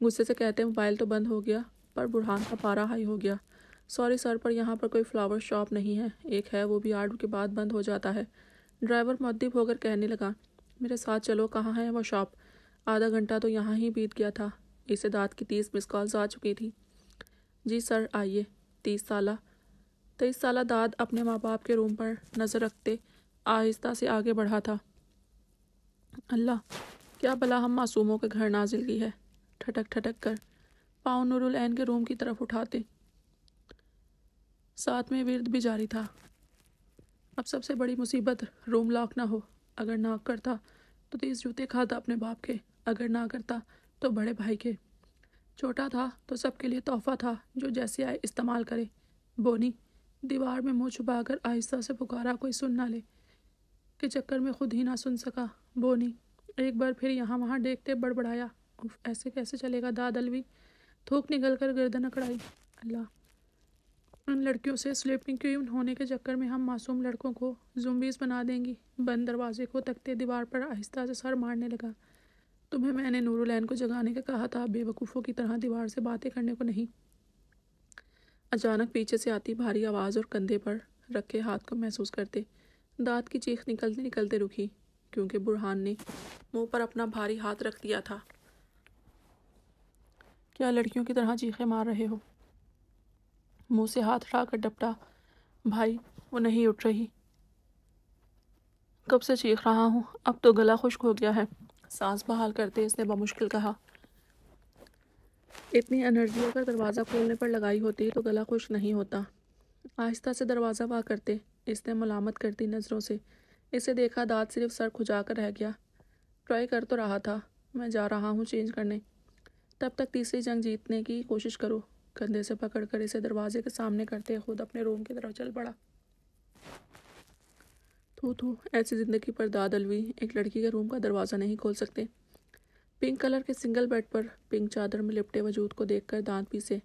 غصے سے کہتے موبائل تو بند ہو گیا، پر برہان کا پارا ہائی ہو گیا۔ سوری سر، پر یہاں پر کوئی فلاور شاپ نہیں ہے، ایک ہے وہ بھی 8 کے بعد بند ہو جاتا ہے۔ ڈرائیور مؤدب ہو کر کہنے لگا، میرے ساتھ چلو، کہاں ہے وہ شاپ؟ آدھا گھنٹہ تو یہاں ہی بیت گیا تھا، اسے داد کی 30 مس کالز آ چکی تھی۔ جی سر آئیے۔ 23 سالہ داد اپنے ماں باپ کے روم پر نظر رکھتے آہستہ سے آگے بڑھا تھا۔ اللہ، کیا بلا ہم معصوموں کے گھر نازل کی ہے۔ ٹھٹک ٹھٹک کر پاؤں نور العین کے روم کی طرف اٹھاتے، ساتھ میں ورد بھی جاری تھا۔ اب سب سے بڑی مصیبت روم لاک نہ ہو، اگر ناک کرتا تو 30 جوتے کھاتا اپنے باپ کے، اگر نہ کرتا تو بڑے بھائی کے۔ چھوٹا تھا تو سب کے لیے تحفہ تھا، جو جیسے آئے استعمال کرے۔ بونی دیوار میں منہ چھپا کر آہستہ سے پکارا، کوئی سن نہ لے، کے چکر میں خود ہی نہ سن سکا۔ بونی ایک بار پھر یہاں وہاں دیکھتے بڑبڑایا، اف، ایسے کیسے چلے گا داد الوی؟ تھوک نکل کر گردن اکڑائی۔ اللہ، ان لڑکیوں سے سلیپنگ کوئین ہونے کے چکر میں ہم معصوم لڑکوں کو زومبیز بنا دیں گی۔ بند دروازے کو تکتے دیوار پر آہستہ سے سر مارنے لگا۔ تمہیں میں نے نور العین کو جگانے کا کہا تھا، بے وقوفوں کی طرح دیوار سے باتیں کرنے کو نہیں۔ اچانک پیچھے سے آتی بھاری آواز اور کندھے پر رکھے ہاتھ کو محسوس کرتے داد کی چیخ نکلتے نکلتے رکی، کیونکہ برہان نے منہ پر اپنا بھاری ہاتھ رکھ دیا تھا۔ کیا لڑکیوں کی طرح چیخیں مار رہے ہو؟ منہ سے ہاتھ ہٹا کر ڈپٹا، بھائی وہ نہیں اٹھ رہی، کب سے چیخ رہا ہوں، اب تو گلا خشک ہو گیا ہے۔ سانس بحال کرتے اس نے بمشکل کہا، اتنی انرجی اگر دروازہ کھولنے پر لگائی ہوتی تو گلا خشک نہیں ہوتا۔ آہستہ سے دروازہ وا کرتے اس نے ملامت کرتی نظروں سے اسے دیکھا۔ داد صرف سر کھجا کر رہ گیا۔ ٹرائی کر تو رہا تھا، میں جا رہا ہوں چینج کرنے، تب تک تیسری جنگ جیتنے کی کوشش کرو۔ کندھے سے پکڑ کر اسے دروازے کے سامنے کرتے خود اپنے روم کی طرف چل پڑا۔ تھو ایسی زندگی پر داد الوی ایک لڑکی کے روم کا دروازہ نہیں کھول سکتے۔ پنک کلر کے سنگل بیڈ پر پنک چادر میں لپٹے وجود کو دیکھ کر دانت پیسے۔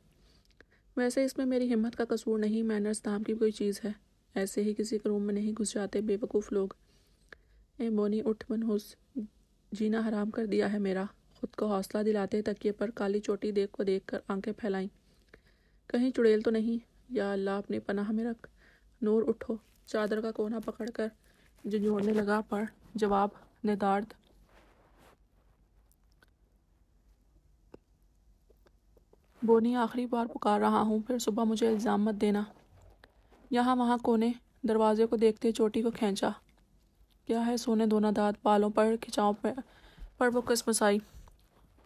ویسے اس میں میری ہمت کا قصور نہیں، مینرز نام کی کوئی چیز ہے، ایسے ہی کسی کے روم میں نہیں گھس جاتے بے وقوف لوگ۔ اے بونی اٹھ، منحوس، جینا حرام کر دیا ہے میرا۔ خود کو حوصلہ دلاتے تکیے پر کالی چوٹی دیکھ کر آنکھیں پھیلائیں، کہیں چڑیل تو نہیں؟ یا اللہ اپنی پناہ میں رکھ۔ نور اٹھو، چادر کا کونا پکڑ کر جھنجھوڑنے لگا، پر جواب ندارد۔ بونی آخری بار پکار رہا ہوں، پھر صبح مجھے الزام مت دینا۔ یہاں وہاں کونے دروازے کو دیکھتے چوٹی کو کھینچا۔ کیا ہے سونے دونا داد، بالوں پر کھچاؤ پر وہ قسمس آئی۔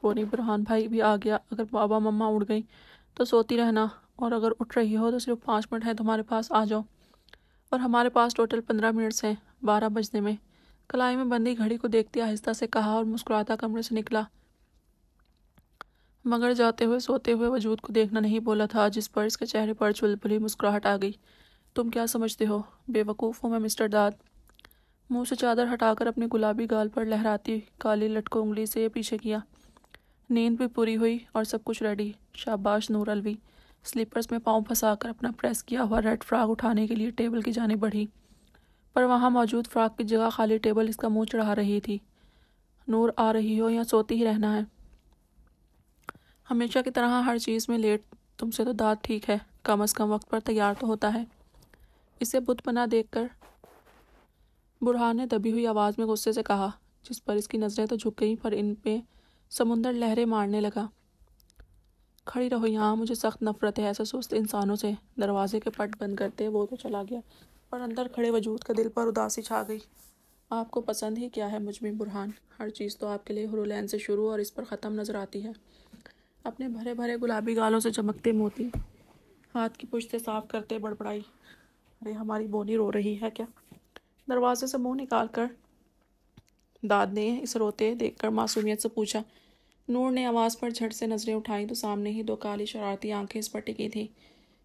بونی برہان بھائی بھی آ گیا، اگر بابا مما اڑ گئی تو سوتی رہنا، اور اگر اٹھ رہی ہو تو صرف 5 منٹ ہے تمہارے پاس، آ جاؤ۔ اور ہمارے پاس ٹوٹل 15 منٹس ہیں 12 بجنے میں۔ کلائی میں بندی گھڑی کو دیکھتے آہستہ سے کہا اور مسکراتا کمرے سے نکلا، مگر جاتے ہوئے سوتے ہوئے وجود کو دیکھنا نہیں بولا تھا، جس پر اس کے چہرے پر چلبلی مسکراہٹ آ گئی۔ تم کیا سمجھتے ہو بے وقوف ہوں میں مسٹر داد؟ منہ سے چادر ہٹا کر اپنی گلابی گال پر لہراتی کالی لٹ کو انگلی سے پیچھے کیا۔ نیند بھی پوری ہوئی اور سب کچھ ریڈی۔ شاباش نور الوی۔ سلیپرز میں پاؤں پھنسا کر اپنا پریس کیا ہوا ریڈ فراک اٹھانے کے لیے ٹیبل کی جانب بڑھی، پر وہاں موجود فراک کی جگہ خالی ٹیبل اس کا منہ چڑھا رہی تھی۔ نور آ رہی ہو یا سوتی ہی رہنا ہے؟ ہمیشہ کی طرح ہر چیز میں لیٹ، تم سے تو داد ٹھیک ہے، کم از کم وقت پر تیار تو ہوتا ہے۔ اسے بت بنا دیکھ کر برہان نے دبی ہوئی آواز میں غصے سے کہا، جس پر اس کی نظریں تو جھک گئیں پر ان پہ سمندر لہریں مارنے لگا۔ کھڑی رہو یہاں، مجھے سخت نفرت ہے ایسے سست انسانوں سے۔ دروازے کے پٹ بند کرتے وہ تو چلا گیا، پر اندر کھڑے وجود کا دل پر اداسی چھا گئی۔ آپ کو پسند ہی کیا ہے مجھ میں برہان؟ ہر چیز تو آپ کے لیے حورالعین سے شروع اور اس پر ختم نظر آتی ہے۔ اپنے بھرے بھرے گلابی گالوں سے چمکتے موتی ہاتھ کی پشت سے صاف کرتے بڑبڑائی، ارے ہماری بونی رو رہی ہے کیا؟ دروازے سے منہ نکال کر داد نے اسے روتے دیکھ کر معصومیت سے پوچھا۔ نور نے آواز پر جھٹ سے نظریں اٹھائیں تو سامنے ہی 2 کالی شرارتی آنکھیں اس پر ٹکی تھیں۔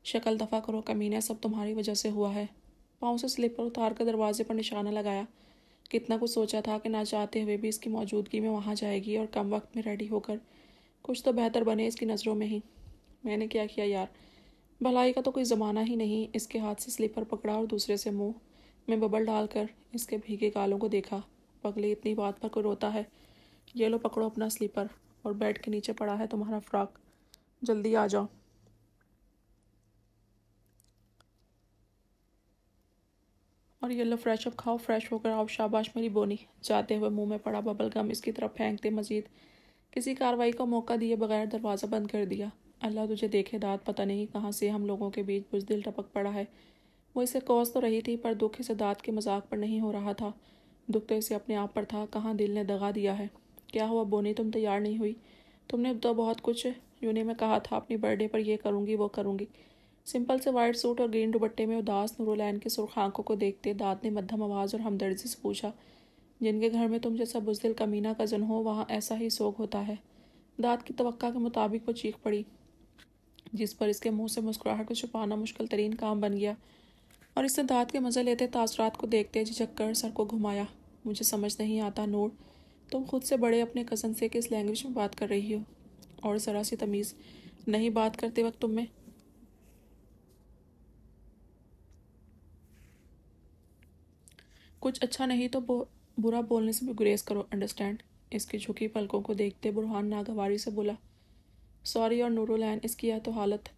شکل دفع کرو کمینے، سب تمہاری وجہ سے ہوا ہے۔ پاؤں سے سلیپر اتار کر دروازے پر نشانہ لگایا۔ کتنا کچھ سوچا تھا کہ نہ چاہتے ہوئے بھی اس کی موجودگی میں وہاں جائے گی، اور کم وقت میں ریڈی ہو کر کچھ تو بہتر بنے اس کی نظروں میں ہی۔ میں نے کیا کیا یار، بھلائی کا تو کوئی زمانہ ہی نہیں۔ اس کے ہاتھ سے سلیپر پکڑا اور دوسرے سے منہ میں ببل ڈال کر اس کے بھیگے گالوں کو دیکھا۔ پگلی اتنی بات پر کوئی روتا ہے؟ یہ لو پکڑو اپنا سلیپر۔ اور بیڈ کے نیچے پڑا ہے تمہارا فراک، جلدی آ جاؤ۔ اور یہ لو فریش اپ کھاؤ، فریش ہو کر آؤ، شاباش میری بونی۔ جاتے ہوئے منہ میں پڑا ببل گم اس کی طرف پھینکتے مزید کسی کارروائی کا موقع دیے بغیر دروازہ بند کر دیا۔ اللہ تجھے دیکھے داد، پتہ نہیں کہاں سے ہم لوگوں کے بیچ بزدل ٹپک پڑا ہے۔ وہ اسے کوس تو رہی تھی پر دکھ اسے داد کے مذاق پر نہیں ہو رہا تھا، دکھ تو اسے اپنے آپ پر تھا۔ کہاں دل نے دغا دیا ہے؟ کیا ہوا بونی، تم تیار نہیں ہوئی؟ تم نے تو بہت کچھ یونی میں کہا تھا اپنی برتھ ڈے پر یہ کروں گی وہ کروں گی۔ سمپل سے وائٹ سوٹ اور گرین دوپٹے میں اداس نورالعین کی سرخ آنکھوں کو دیکھتے داد نے مدھم آواز اور ہمدردی سے پوچھا، جن کے گھر میں تم جیسا بزدل کمینہ کزن ہو وہاں ایسا ہی سوگ ہوتا ہے؟ داد کی توقع کے مطابق وہ چیخ پڑی، جس پر اس کے منہ سے مسکراہٹ کو چھپانا مشکل ترین کام بن گیا، اور اس نے داد کے مزے لیتے تاثرات کو دیکھتے جھجک کر سر کو گھمایا۔ مجھے سمجھ نہیں آتا نور، تم خود سے بڑے اپنے کزن سے کس لینگویج میں بات کر رہی ہو؟ اور ذرا سی تمیز نہیں بات کرتے وقت تم میں؟ کچھ اچھا نہیں تو برا بولنے سے بھی گریز کرو، انڈرسٹینڈ؟ اس کی جھکی پلکوں کو دیکھتے برہان ناگواری سے بولا، سوری۔ اور نورالعین اس کی یہ تو حالت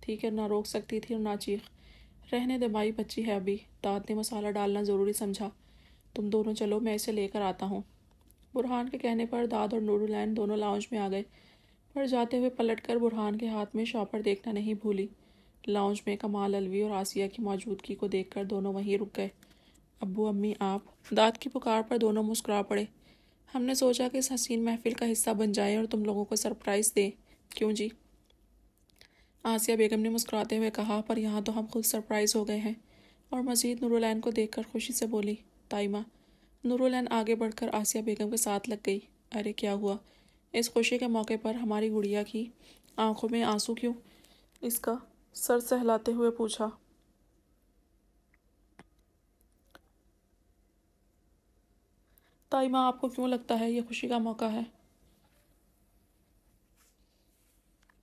تھی کہ نہ روک سکتی تھی اور نہ چیخ۔ رہنے دے مائی، بچی ہے ابھی۔ داد نے مسالہ ڈالنا ضروری سمجھا، تم دونوں چلو میں اسے لے کر آتا ہوں۔ برہان کے کہنے پر داد اور نورالعین دونوں لاؤنج میں آ گئے، پر جاتے ہوئے پلٹ کر برہان کے ہاتھ میں شاپر دیکھنا نہیں بھولی۔ لاؤنج میں کمال الوی اور آسیہ کی موجودگی کو دیکھ کر دونوں وہیں رک گئے۔ ابو امی آپ، داد کی پکار پر دونوں مسکرا پڑے۔ ہم نے سوچا کہ اس حسین محفل کا حصہ بن جائیں اور تم لوگوں کو سرپرائز دیں۔ کیوں جی؟ آسیہ بیگم نے مسکراتے ہوئے کہا، پر یہاں تو ہم خود سرپرائز ہو گئے ہیں۔ اور مزید نورالعین کو دیکھ کر خوشی سے بولی، تائمہ۔ نورالعین آگے بڑھ کر آسیہ بیگم کے ساتھ لگ گئی۔ ارے کیا ہوا؟ اس خوشی کے موقع پر ہماری گڑیا کی آنکھوں میں آنسو کیوں؟ اس کا سر سہلاتے ہوئے پوچھا۔ تائمہ آپ کو کیوں لگتا ہے یہ خوشی کا موقع ہے؟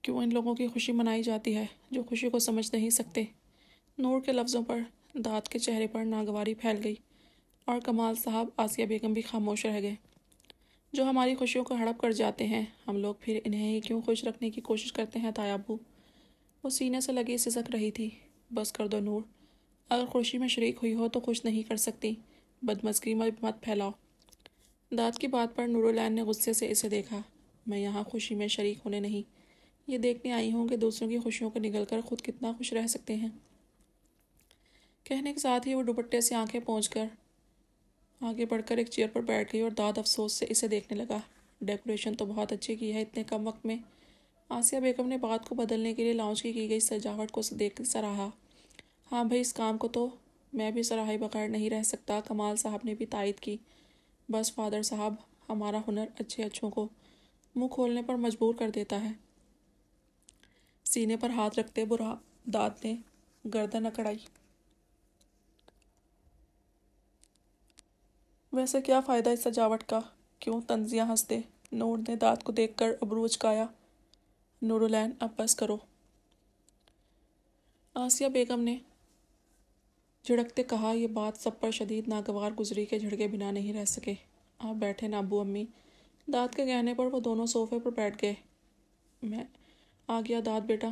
کیوں ان لوگوں کی خوشی منائی جاتی ہے جو خوشی کو سمجھ نہیں سکتے؟ نور کے لفظوں پر داد کے چہرے پر ناگواری پھیل گئی، اور کمال صاحب آسیہ بیگم بھی خاموش رہ گئے۔ جو ہماری خوشیوں کو ہڑپ کر جاتے ہیں ہم لوگ پھر انہیں ہی کیوں خوش رکھنے کی کوشش کرتے ہیں تایا ابو؟ وہ سینے سے لگی سسک رہی تھی۔ بس کر دو نور، اگر خوشی میں شریک ہوئی ہو تو خوش نہیں کر سکتی، بدمزگی مت پھیلاؤ۔ داد کی بات پر نورالعین نے غصے سے اسے دیکھا۔ میں یہاں خوشی میں شریک ہونے نہیں، یہ دیکھنے آئی ہوں کہ دوسروں کی خوشیوں کو نگل کر خود کتنا خوش رہ سکتے ہیں۔ کہنے کے ساتھ ہی وہ دوپٹے سے آنکھیں پونچھ کر آگے بڑھ کر ایک چیئر پر بیٹھ گئی اور داد افسوس سے اسے دیکھنے لگا۔ ڈیکوریشن تو بہت اچھی کی ہے اتنے کم وقت میں۔ آسیہ بیگم نے بات کو بدلنے کے لیے لاؤنج کی گئی سجاوٹ کو دیکھ سراہا۔ ہاں بھئی، اس کام کو تو میں بھی سراہے بغیر نہیں رہ سکتا، کمال صاحب نے بھی تائید کی۔ بس فادر صاحب، ہمارا ہنر اچھے اچھوں کو منہ کھولنے پر مجبور کر دیتا ہے۔ سینے پر ہاتھ رکھتے داد نے گردن اکڑائی۔ ویسے کیا فائدہ اس سجاوٹ کا؟ کیوں طنزیہ ہنس دے؟ نور نے داد کو دیکھ کر ابرو اچکایا۔ نورالعین اب بس کرو، آسیہ بیگم نے جھڑکتے کہا۔ یہ بات سب پر شدید ناگوار گزری کے جھڑکے بنا نہیں رہ سکے۔ آپ بیٹھے نا ابو امی۔ داد کے کہنے پر وہ دونوں صوفے پر بیٹھ گئے۔ میں آ گیا داد بیٹا۔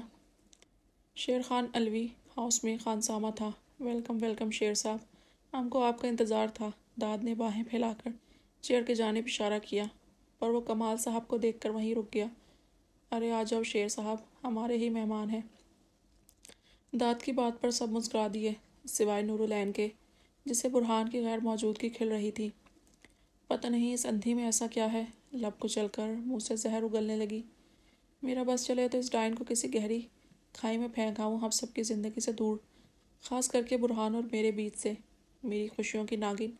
شیر خان الوی ہاؤس میں خانسامہ تھا۔ ویلکم ویلکم شیر صاحب، ہم کو آپ کا انتظار تھا۔ داد نے باہیں پھیلا کر چیئر کی جانب اشارہ کیا، پر وہ کمال صاحب کو دیکھ کر وہیں رک گیا۔ ارے آ جاؤ شیر صاحب، ہمارے ہی مہمان ہیں۔ داد کی بات پر سب مسکرا دیے سوائے نورالعین کے، جسے برہان کی غیر موجودگی کھل رہی تھی۔ پتہ نہیں اس اندھی میں ایسا کیا ہے، لب کچل کر منہ سے زہر اگلنے لگی۔ میرا بس چلے تو اس ڈائن کو کسی گہری کھائی میں پھینک آؤں ہم سب کی زندگی سے دور، خاص کر کے برہان اور میرے بیچ سے، میری خوشیوں کی ناگن۔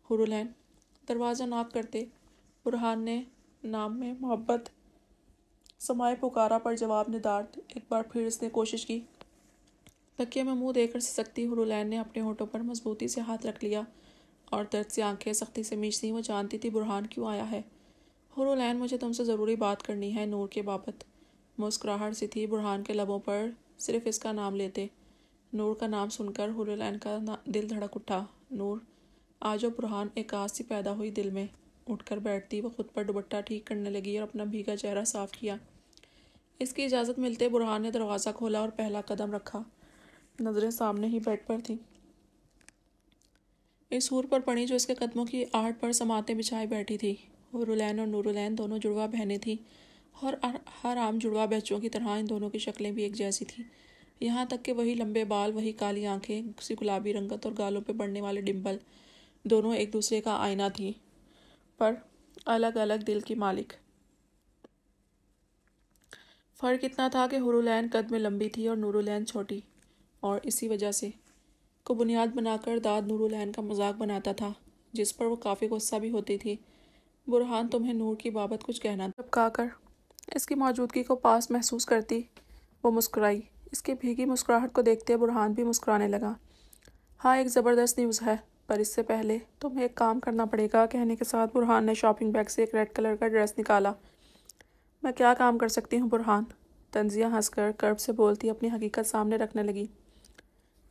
نورالعین دروازہ ناک کرتے برہان نے نام میں محبت سمائے پکارا، پر جواب ندارد۔ ایک بار پھر اس نے کوشش کی۔ تکیے میں منہ دے کر سسکتی نورالعین نے اپنے ہونٹوں پر مضبوطی سے ہاتھ رکھ لیا اور درد سے آنکھیں سختی سے میچ دیں۔ وہ جانتی تھی برہان کیوں آیا ہے۔ نورالعین مجھے تم سے ضروری بات کرنی ہے نور کے بابت۔ مسکراہٹ سی تھی برہان کے لبوں پر صرف اس کا نام لیتے۔ نور کا نام سن کر نورالعین کا دل دھڑک اٹھا۔ نور، آج برہان ایک آس سی پیدا ہوئی دل میں۔ اٹھ کر بیٹھتی وہ خود پر دوپٹہ ٹھیک کرنے لگی اور اپنا بھیگا چہرہ صاف کیا۔ اس کی اجازت ملتے برہان نے دروازہ کھولا اور پہلا قدم رکھا۔ نظریں سامنے ہی بیڈ پر تھیں، اس حور پر پڑی جو اس کے قدموں کی آہٹ پر سماعتیں بچھائے بیٹھی تھی۔ حورالعین اور نورالعین دونوں جڑواں بہنیں تھیں اور ہر عام جڑواں بچوں کی طرح ان دونوں کی شکلیں بھی ایک جیسی تھیں، یہاں تک کہ وہی لمبے بال، وہی کالی آنکھیں، اسی گلابی رنگت اور گالوں پہ بڑھنے والے ڈمپل، دونوں ایک دوسرے کا آئینہ تھیں، پر الگ الگ دل کی مالک۔ فرق اتنا تھا کہ حورالعین قد میں لمبی تھی اور نورالعین چھوٹی، اور اسی وجہ سے کو بنیاد بنا کر داد نورالعین کا مذاق بناتا تھا، جس پر وہ کافی غصہ بھی ہوتی تھی۔ برہان تمہیں نور کی بابت کچھ کہنا تھا؟ چپکا کر اس کی موجودگی کو پاس محسوس کرتی وہ مسکرائی۔ اس کی بھیگی مسکراہٹ کو دیکھتے برہان بھی مسکرانے لگا۔ ہاں، ایک زبردست نیوز ہے، پر اس سے پہلے تمہیں ایک کام کرنا پڑے گا، کہنے کے ساتھ برہان نے شاپنگ بیگ سے ایک ریڈ کلر کا ڈریس نکالا۔ میں کیا کام کر سکتی ہوں برہان؟ تنزیہ ہنس کر کرب سے بولتی اپنی حقیقت سامنے رکھنے لگی۔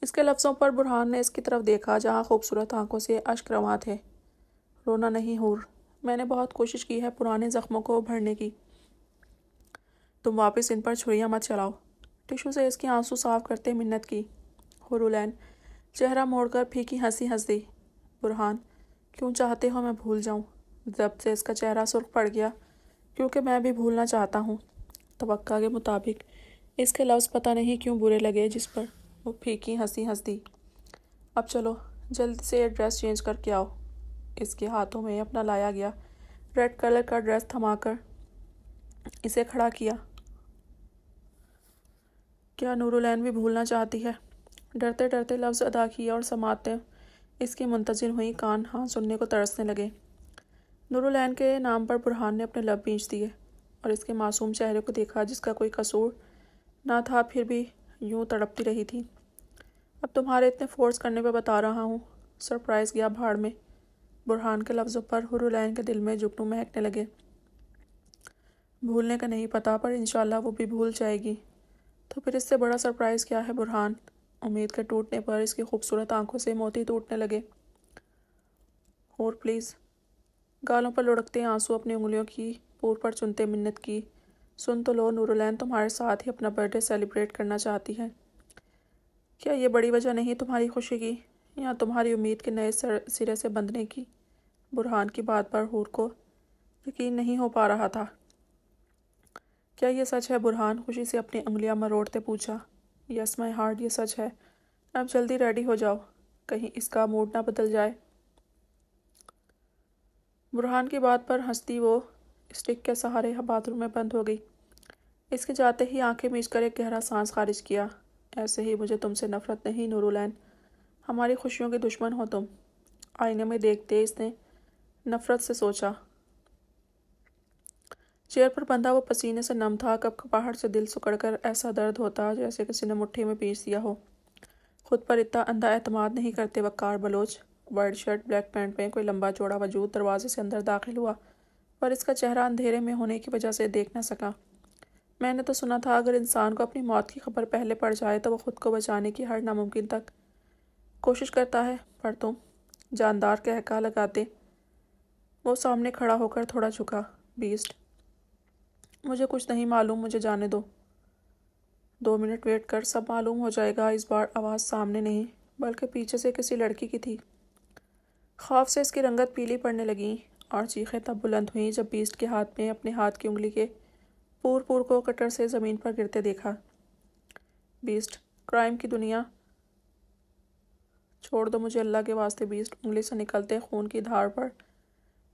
اس کے لفظوں پر برہان نے اس کی طرف دیکھا جہاں خوبصورت آنکھوں سے اشک رواں تھے۔ رونا نہیں حور، میں نے بہت کوشش کی ہے پرانے زخموں کو بھرنے کی۔ تم واپس ان پر چھریاں مت چلاؤ۔ ٹشو سے اس کی آنسو صاف کرتے منت کی۔ حورالعین چہرہ موڑ کر پھیکی ہنسی ہنس دی۔ برہان، کیوں چاہتے ہو میں بھول جاؤں؟ ضبط سے اس کا چہرہ سرخ پڑ گیا۔ کیونکہ میں بھی بھولنا چاہتا ہوں۔ توقع کے مطابق اس کے لفظ پتہ نہیں کیوں برے لگے، جس پر وہ پھیکی ہنسی ہنس دی۔ اب چلو جلدی سے یہ ڈریس چینج کر کے آؤ۔ اس کے ہاتھوں میں اپنا لایا گیا ریڈ کلر کا ڈریس تھما کر اسے کھڑا کیا۔ کیا نورالعین بھی بھولنا چاہتی ہے؟ ڈرتے ڈرتے لفظ ادا کیا اور سماعتیں اس کی منتظر ہوئیں، کان ہاں سننے کو ترسنے لگے۔ نورالعین کے نام پر برہان نے اپنے لب بھینچ دیے اور اس کے معصوم چہرے کو دیکھا جس کا کوئی قصور نہ تھا، پھر بھی یوں تڑپتی رہی تھی۔ اب تمہارے اتنے فورس کرنے پہ بتا رہا ہوں۔ سرپرائز گیا بھاڑ میں۔ برہان کے لفظوں پر حورالعین کے دل میں جگنو مہکنے لگے۔ بھولنے کا نہیں پتا، پر انشاءاللہ وہ بھی بھول جائے گی۔ تو پھر اس سے بڑا سرپرائز کیا ہے برہان؟ امید کے ٹوٹنے پر اس کی خوبصورت آنکھوں سے موتی ٹوٹنے لگے۔ اور پلیز، گالوں پر لڑکتے آنسو اپنی انگلیوں کی پور پر چنتے منت کی، سن تو لو، نورالعین تمہارے ساتھ ہی اپنا برتھ ڈے سیلیبریٹ کرنا چاہتی ہے۔ کیا یہ بڑی وجہ نہیں تمہاری خوشی کی، یا تمہاری امید کے نئے سرے سے بندھنے کی؟ برہان کی بات پر حور کو یقین نہیں ہو پا رہا تھا۔ کیا یہ سچ ہے برہان؟ خوشی سے اپنی انگلیاں مروڑتے پوچھا۔ یس مائی ہارٹ، یہ سچ ہے۔ اب جلدی ریڈی ہو جاؤ، کہیں اس کا موڈ نہ بدل جائے۔ برہان کی بات پر ہنستی وہ اسٹک کے سہارے باتھ روم میں بند ہو گئی۔ اس کے جاتے ہی آنکھیں میچ کر ایک گہرا سانس خارج کیا۔ ایسے ہی مجھے تم سے نفرت نہیں نورالعین، ہماری خوشیوں کے دشمن ہو تم۔ آئینے میں دیکھتے اس نے نفرت سے سوچا۔ چیئر پر بندھا وہ پسینے سے نم تھا، کب کپاہٹ سے دل سکڑ کر ایسا درد ہوتا جیسے کسی نے مٹھی میں پیس دیا ہو۔ خود پر اتنا اندھا اعتماد نہیں کرتے Waqar Baloch. White shirt black pant میں کوئی لمبا چوڑا وجود دروازے سے اندر داخل ہوا، پر اس کا چہرہ اندھیرے میں ہونے کی وجہ سے دیکھ نہ سکا۔ میں نے تو سنا تھا اگر انسان کو اپنی موت کی خبر پہلے پڑ جائے تو وہ خود کو بچانے کی ہر ناممکن تک کوشش کرتا ہے، پر تم جاندار کہکا لگاتے۔ وہ سامنے کھڑا ہو کر تھوڑا جھکا۔ بیسٹ، مجھے کچھ نہیں معلوم، مجھے جانے دو۔ 2 منٹ ویٹ کر، سب معلوم ہو جائے گا۔ اس بار آواز سامنے نہیں بلکہ پیچھے سے کسی لڑکی کی تھی۔ خوف سے اس کی رنگت پیلی پڑنے لگیں اور چیخیں تب بلند ہوئیں جب بیسٹ کے ہاتھ میں اپنے ہاتھ کی انگلی کے پور پور کو کٹر سے زمین پر گرتے دیکھا۔ بیسٹ، کرائم کی دنیا، چھوڑ دو مجھے اللہ کے واسطے بیسٹ۔ انگلی سے نکلتے خون کی دھار پر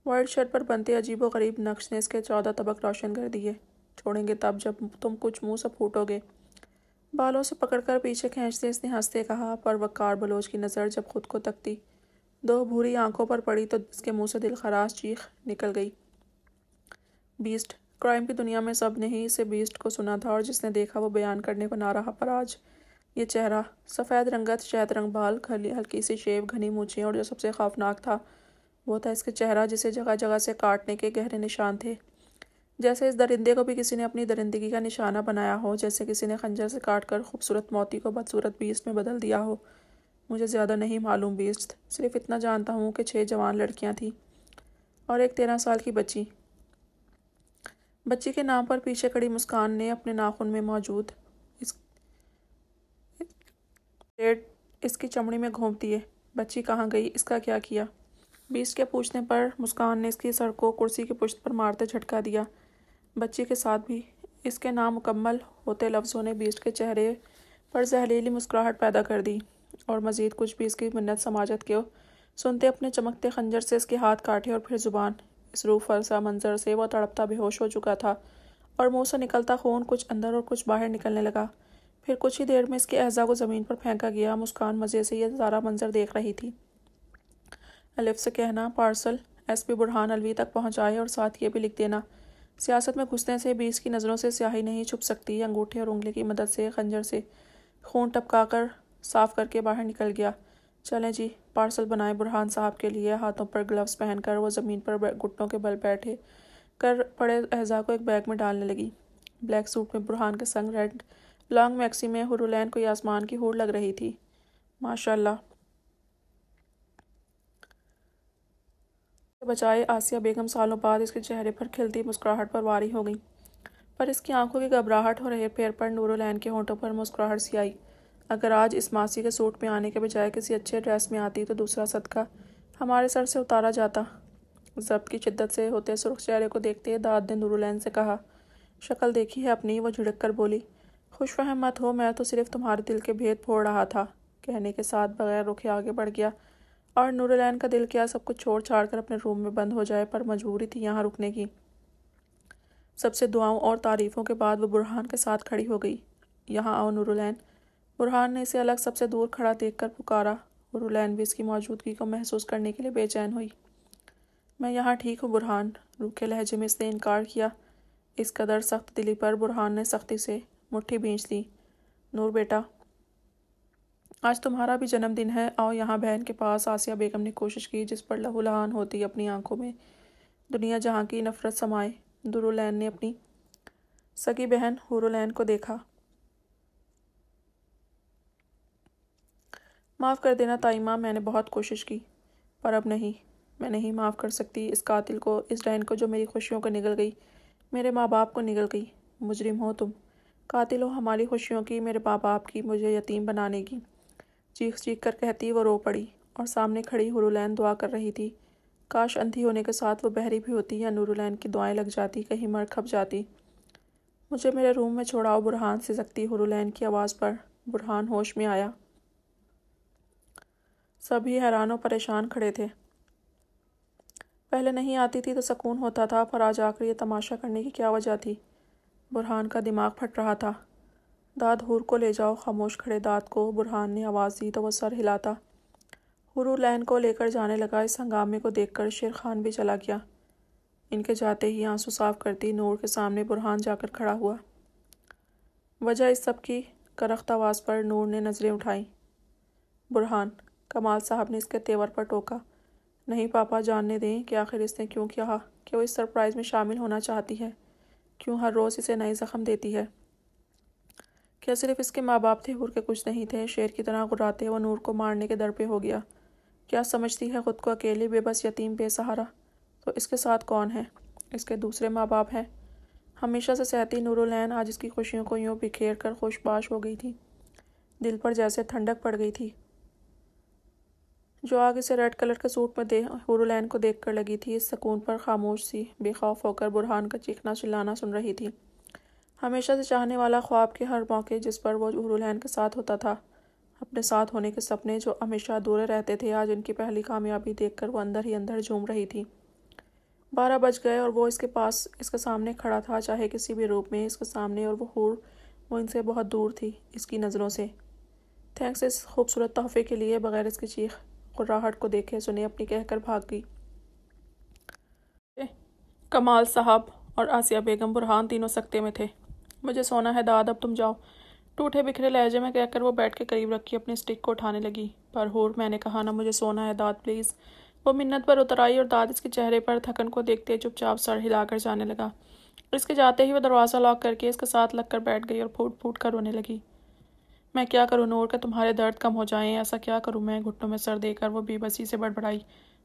وائٹ شرٹ پر بنتے عجیب و غریب نقش نے اس کے 14 طبق روشن کر دیے۔ چھوڑیں گے تب جب تم کچھ منہ سے پھوٹو گے۔ بالوں سے پکڑ کر پیچھے کھینچتے اس نے ہنستے کہا، پر وقار بلوچ کی نظر جب خود کو تکتی 2 بھوری آنکھوں پر پڑی تو اس کے منہ سے دل خراش چیخ نکل گئی۔ بیسٹ، کرائم کی دنیا میں سب نے ہی اسے بیسٹ کو سنا تھا اور جس نے دیکھا وہ بیان کرنے کو نہ رہا، پر آج یہ چہرہ، سفید رنگت، شہد رنگ بال، ہلکی سی شیو، گھنی مونچھیں، اور جو سب سے خوفناک تھا وہ تھا اس کے چہرہ جسے جگہ جگہ سے کاٹنے کے گہرے نشان تھے، جیسے اس درندے کو بھی کسی نے اپنی درندگی کا نشانہ بنایا ہو، جیسے کسی نے خنجر سے کاٹ کر خوبصورت موتی کو بدصورت بیسٹ میں بدل دیا ہو۔ مجھے زیادہ نہیں معلوم بیسٹ، صرف اتنا جانتا ہوں کہ 6 جوان لڑکیاں تھیں اور ایک 13 سال کی بچی۔ بچی کے نام پر پیچھے کھڑی مسکان نے اپنے ناخن میں موجود بلیڈ اس کی چمڑی میں گھونپ دیے۔ بچی کہاں گئی، اس کا کیا کیا؟ بیسٹ کے پوچھنے پر مسکان نے اس کی سر کو کرسی کی پشت پر مارتے جھٹکا دیا۔ بچی کے ساتھ بھی۔ اس کے نامکمل ہوتے لفظوں نے بیسٹ کے چہرے پر زہریلی مسکراہٹ پیدا کر دی، اور مزید کچھ بھی اس کی منت سماجت کے سنتے اپنے چمکتے خنجر سے اس کے ہاتھ کاٹے اور پھر زبان۔ اس روح فرسا منظر سے وہ تڑپتا بے ہوش ہو چکا تھا، اور منہ سے نکلتا خون کچھ اندر اور کچھ باہر نکلنے لگا۔ پھر کچھ ہی دیر میں اس کے اعضاء کو زمین پر پھینکا گیا۔ مسکان مزے سے یہ سارا منظر دیکھ رہی تھی۔ الف سے کہنا پارسل ایس پی برہان الوی تک پہنچائے، اور ساتھ یہ بھی لکھ دینا، سیاست میں گھسنے سے بیس کی نظروں سے سیاہی نہیں چھپ سکتی۔ انگوٹھے اور انگلی کی مدد سے خنجر سے خون ٹپکا کر صاف کر کے باہر نکل گیا۔ چلیں جی، پارسل بنائیں برہان صاحب کے لیے۔ ہاتھوں پر گلوز پہن کر وہ زمین پر گھٹنوں کے بل بیٹھے کر پڑے اعضاء کو ایک بیگ میں ڈالنے لگی۔ بلیک سوٹ میں برہان کے سنگ ریڈ لانگ میکسی میں ہرولین کو یہ آسمان کی ہور لگ رہی تھی۔ ماشاءاللہ۔ بچائے آسیہ بیگم سالوں بعد اس کے چہرے پر کھلتی مسکراہٹ پر واری ہو گئی، پر اس کی آنکھوں کی گھبراہٹ اور ہیر پھیر پر نورالعین کے ہونٹوں پر مسکراہٹ سی آئی۔ اگر آج اس ماسی کے سوٹ میں آنے کے بجائے کسی اچھے ڈریس میں آتی تو دوسرا صدقہ ہمارے سر سے اتارا جاتا۔ ضبط کی شدت سے ہوتے سرخ چہرے کو دیکھتے داد نے نورالعین سے کہا، شکل دیکھی ہے اپنی؟ وہ جھڑک کر بولی، خوش فہم مت ہو، میں تو صرف تمہارے دل کے بھید پھوڑ رہا تھا۔ کہنے کے ساتھ بغیر رکے آگے بڑھ گیا، اور نورالعین کا دل کیا سب کچھ چھوڑ چھاڑ کر اپنے روم میں بند ہو جائے، پر مجبوری تھی یہاں رکنے کی۔ سب سے دعاؤں اور تعریفوں کے بعد وہ برہان کے ساتھ کھڑی ہو گئی۔ یہاں آؤ نورالعین۔ برہان نے اسے الگ سب سے دور کھڑا دیکھ کر پکارا۔ نورالعین بھی اس کی موجودگی کو محسوس کرنے کے لیے بے چین ہوئی۔ میں یہاں ٹھیک ہوں برہان، روکھے لہجے میں اس نے انکار کیا۔ اس قدر سخت دلی پر برہان نے سختی سے مٹھی بھینچ لی۔ نور بیٹا، آج تمہارا بھی جنم دن ہے، آؤ یہاں بہن کے پاس۔ آسیہ بیگم نے کوشش کی جس پر لہو لہان ہوتی اپنی آنکھوں میں دنیا جہاں کی نفرت سمائے۔ نورالعین نے اپنی سگی بہن حورالعین کو دیکھا۔ معاف کر دینا تائی ماں، میں نے بہت کوشش کی، پر اب نہیں، میں نہیں معاف کر سکتی اس قاتل کو، اس ڈین کو جو میری خوشیوں کو نگل گئی، میرے ماں باپ کو نگل گئی۔ مجرم ہو تم، قاتل ہو ہماری خوشیوں کی، میرے ماں باپ کی، مجھے یتیم بنانے کی۔ چیخ چیخ کر کہتی وہ رو پڑی، اور سامنے کھڑی حورالعین دعا کر رہی تھی۔ کاش اندھی ہونے کے ساتھ وہ بہری بھی ہوتی یا نورالعین کی دعائیں لگ جاتی، کہیں مر کھپ جاتی۔ مجھے میرے روم میں چھوڑاؤ برہان، سسکتی حورالعین کی آواز پر برہان ہوش میں آیا۔ سبھی حیران و پریشان کھڑے تھے۔ پہلے نہیں آتی تھی تو سکون ہوتا تھا، پر آج آ کر یہ تماشا کرنے کی کیا وجہ تھی؟ برہان کا دماغ پھٹ رہا تھا۔ داد حور کو لے جاؤ۔ خاموش کھڑے داد کو برہان نے آواز دی تو وہ سر ہلاتا حورالعین کو لے کر جانے لگا۔ اس ہنگامے کو دیکھ کر شیر خان بھی چلا گیا۔ ان کے جاتے ہی آنسو صاف کرتی نور کے سامنے برہان جا کر کھڑا ہوا۔ وجہ اس سب کی کرخت آواز پر نور نے نظریں اٹھائیں۔ برہان، کمال صاحب نے اس کے تیور پر ٹوکا۔ نہیں پاپا، جاننے دیں کہ آخر اس نے کیوں کہا کہ وہ اس سرپرائز میں شامل ہونا چاہتی ہے، کیوں ہر روز اسے نئے زخم دیتی ہے۔ کیا صرف اس کے ماں باپ تھے، حور کے کچھ نہیں تھے؟ شیر کی طرح غراتے وہ نور کو مارنے کے در پہ ہو گیا۔ کیا سمجھتی ہے خود کو اکیلی، بے بس، یتیم، بے سہارا؟ تو اس کے ساتھ کون ہے؟ اس کے دوسرے ماں باپ ہیں۔ ہمیشہ سے سہتی نورالعین آج اس کی خوشیوں کو یوں بکھیر کر خوش باش ہو گئی تھی، دل پر جیسے ٹھنڈک پڑ گئی تھی۔ جو آگ اسے ریڈ کلر کے سوٹ میں حورالعین کو دیکھ کر لگی تھی، اس سکون پر خاموش سی بے خوف ہو کر برہان کا چیخنا چلانا سن رہی تھی۔ ہمیشہ سے چاہنے والا خواب کے ہر موقع جس پر وہ حورالعین کے ساتھ ہوتا تھا، اپنے ساتھ ہونے کے سپنے جو ہمیشہ ادھورے رہتے تھے، آج ان کی پہلی کامیابی دیکھ کر وہ اندر ہی اندر جھوم رہی تھی۔ 12 بج گئے اور وہ اس کے پاس، اس کے سامنے کھڑا تھا، چاہے کسی بھی روپ میں اس کے سامنے، اور وہ حور، وہ ان سے بہت دور تھی اس کی نظروں سے۔ تھینکس اس خوبصورت تحفے کے لیے۔ بغیر اس کی چیخ قراہٹ کو دیکھے سنے اپنی کہہ کر بھاگ گئی۔ کمال صاحب اور آسیہ بیگم برہان تینوں سکتے میں تھے۔ مجھے سونا ہے داد، اب تم جاؤ، ٹوٹے بکھرے لہجے میں کہہ کر وہ بیٹھ کے قریب رکھی اپنی اسٹک کو اٹھانے لگی۔ پر حور، میں نے کہا نا مجھے سونا ہے داد، پلیز۔ وہ منت پر اتر آئی اور داد اس کے چہرے پر تھکن کو دیکھتے چپ چاپ سر ہلا کر جانے لگا۔ اس کے جاتے ہی وہ دروازہ لاک کر کے اس کے ساتھ لگ کر بیٹھ گئی اور پھوٹ پھوٹ کر رونے لگی۔ میں کیا کروں نور کہ تمہارے درد کم ہو جائیں، ایسا کیا کروں میں؟ گھٹنوں میں سر دے کر وہ بے بسی سے بڑبڑائی۔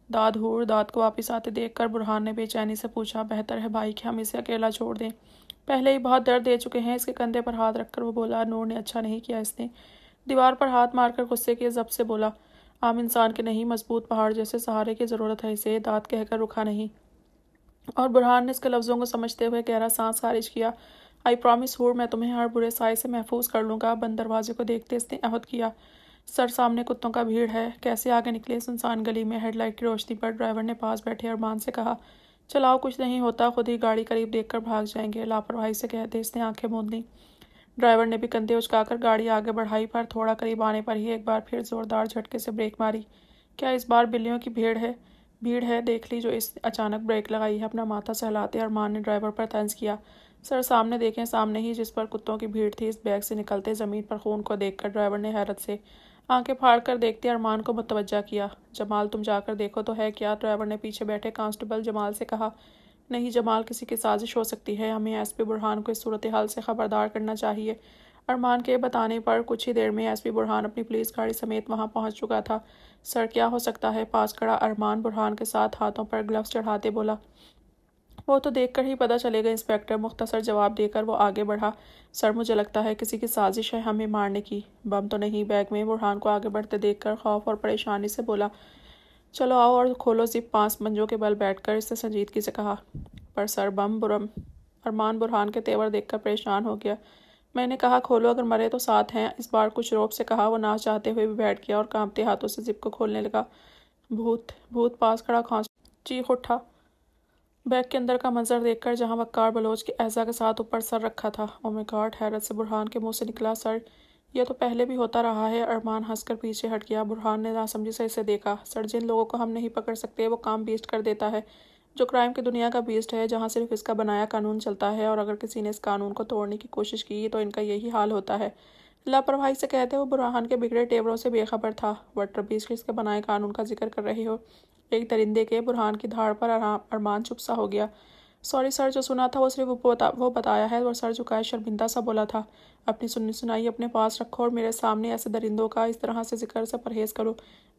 داد ہور داد کو واپس آتے دیکھ کر برہان نے بے چینی سے پوچھا، بہتر ہے بھائی کہ ہم اسے اکیلا چھوڑ دیں، پہلے ہی بہت درد دے چکے ہیں۔ اس کے کندھے پر ہاتھ رکھ کر وہ بولا، نور نے اچھا نہیں کیا۔ اس نے دیوار پر ہاتھ مار کر غصے کے ضبط سے بولا، عام انسان کے نہیں، مضبوط پہاڑ جیسے سہارے کی ضرورت ہے اسے۔ داد کہہ کر رکا نہیں، اور برہان نے اس کے لفظوں کو سمجھتے ہوئے گہرا سانس خارج کیا۔ آئی پرامس ہور، میں تمہیں ہر برے سائے سے محفوظ کر لوں گا۔ بند دروازے کو دیکھتے اس نے عہد کیا۔ سر سامنے کتوں کا بھیڑ ہے، کیسے آگے نکلے سنسان گلی میں۔ ہیڈ لائٹ کی روشنی پر ڈرائیور نے پاس بیٹھے ارمان سے کہا، چلاؤ، کچھ نہیں ہوتا، خود ہی گاڑی قریب دیکھ کر بھاگ جائیں گے۔ لاپرواہی سے کہتے اس نے آنکھیں موند لیں۔ ڈرائیور نے بھی کندھے اچکا کر گاڑی آگے بڑھائی، پر تھوڑا قریب آنے پر ہی ایک بار پھر زوردار جھٹکے سے بریک ماری۔ کیا اس بار بلیوں کی بھیڑ ہے، دیکھ لی جو اس اچانک بریک لگائی ہے۔ اپنا ماتھا سہلاتے ارمان نے ڈرائیور پر طنز کیا، سر سامنے دیکھیں۔ سامنے ہی جس پر کتوں کی بھیڑ تھی، اس بیگ سے نکلتے زمین پر خون کو دیکھ کر ڈرائیور نے حیرت سے آنکھیں پھاڑ کر دیکھتے ارمان کو متوجہ کیا۔ جمال، تم جا کر دیکھو تو ہے کیا؟ ڈرائیور نے پیچھے بیٹھے کانسٹیبل جمال سے کہا۔ نہیں جمال، کسی کی سازش ہو سکتی ہے، ہمیں ایس پی برہان کو اس صورتحال سے خبردار کرنا چاہیے۔ ارمان کے بتانے پر کچھ ہی دیر میں ایس پی برہان اپنی پولیس گاڑی سمیت وہاں پہنچ چکا تھا۔ سر، کیا ہو سکتا ہے؟ پاس کھڑا ارمان برہان کے ساتھ ہاتھوں پر گلوز چڑھاتے بولا۔ وہ تو دیکھ کر ہی پتہ چلے گا انسپکٹر، مختصر جواب دے کر وہ آگے بڑھا۔ سر، مجھے لگتا ہے کسی کی سازش ہے ہمیں مارنے کی۔ بم تو نہیں بیگ میں؟ برہان کو آگے بڑھتے دیکھ کر خوف اور پریشانی سے بولا۔ چلو آؤ اور کھولو زپ۔ 5 پنجوں کے بل بیٹھ کر اس نے سنجیدگی سے کہا۔ پر سر، بم برم۔ ارمان برہان کے تیور دیکھ کر پریشان ہو گیا۔ میں نے کہا کھولو، اگر مرے تو ساتھ ہیں۔ اس بار کچھ روب سے کہا۔ وہ نہ چاہتے ہوئے بھی بیٹھ گیا اور کانپتے ہاتھوں سے زپ کو کھولنے لگا۔ بھوت پاس کھڑا چیخ اٹھا، بیگ کے اندر کا منظر دیکھ کر، جہاں وقار بلوچ کے اعزا کے ساتھ اوپر سر رکھا تھا۔ او مائی گاڈ! حیرت سے برہان کے منہ سے نکلا، سر، یہ تو پہلے بھی ہوتا رہا ہے۔ ارمان ہنس کر پیچھے ہٹ گیا۔ برہان نے ناسمجھی سے اسے دیکھا۔ سر، جن لوگوں کو ہم نہیں پکڑ سکتے وہ کام بیسٹ کر دیتا ہے، جو کرائم کی دنیا کا بیسٹ ہے، جہاں صرف اس کا بنایا قانون چلتا ہے، اور اگر کسی نے اس قانون کو توڑنے کی کوشش کی تو ان کا یہی حال ہوتا ہے۔ لاپرواہی سے کہتے وہ برہان کے بگڑے تیوروں سے بے خبر تھا۔ وٹ ربیش، کس کے بنائے قانون کا ذکر کر رہے ہو؟ ایک درندے کے۔ برہان کی دھاڑ پر ارمان چپ سا ہو گیا۔ سوری سر، جو سنا تھا وہ صرف وہ بتایا ہے۔ اور سر جھکائے شرمندہ سا بولا تھا، اپنی سنی سنائی اپنے پاس رکھو اور میرے سامنے ایسے درندوں کا اس طرح سے ذکر سے پرہیز کرو۔